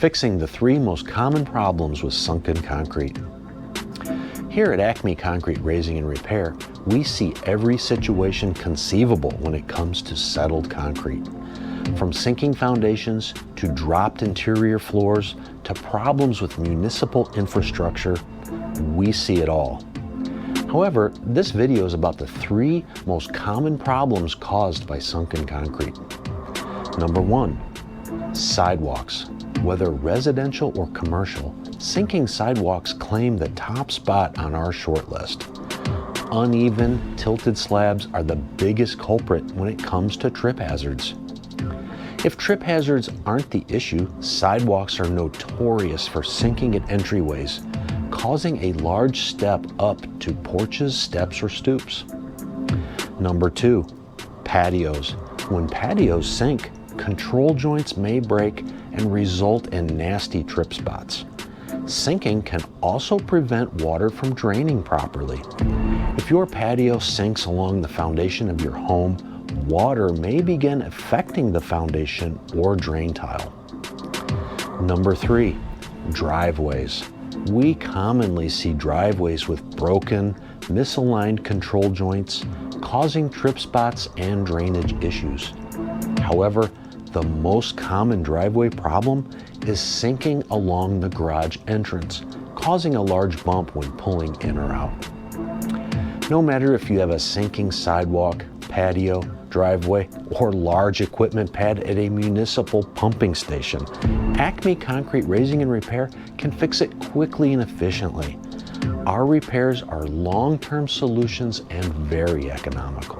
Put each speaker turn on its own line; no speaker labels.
fixing the 3 most common problems with sunken concrete. Here at Acme Concrete Raising and Repair, we see every situation conceivable when it comes to settled concrete. From sinking foundations to dropped interior floors to problems with municipal infrastructure, we see it all. However, this video is about the 3 most common problems caused by sunken concrete. Number 1, sidewalks. Whether residential or commercial, sinking sidewalks claim the top spot on our short list. Uneven, tilted slabs are the biggest culprit when it comes to trip hazards. If trip hazards aren't the issue, sidewalks are notorious for sinking at entryways, causing a large step up to porches, steps, or stoops. Number 2, patios. When patios sink, control joints may break and result in nasty trip spots. Sinking can also prevent water from draining properly. If your patio sinks along the foundation of your home, water may begin affecting the foundation or drain tile. Number 3, driveways. We commonly see driveways with broken, misaligned control joints, causing trip spots and drainage issues. However, the most common driveway problem is sinking along the garage entrance, causing a large bump when pulling in or out. No matter if you have a sinking sidewalk, patio, driveway, or large equipment pad at a municipal pumping station, Acme Concrete Raising and Repair can fix it quickly and efficiently. Our repairs are long-term solutions and very economical.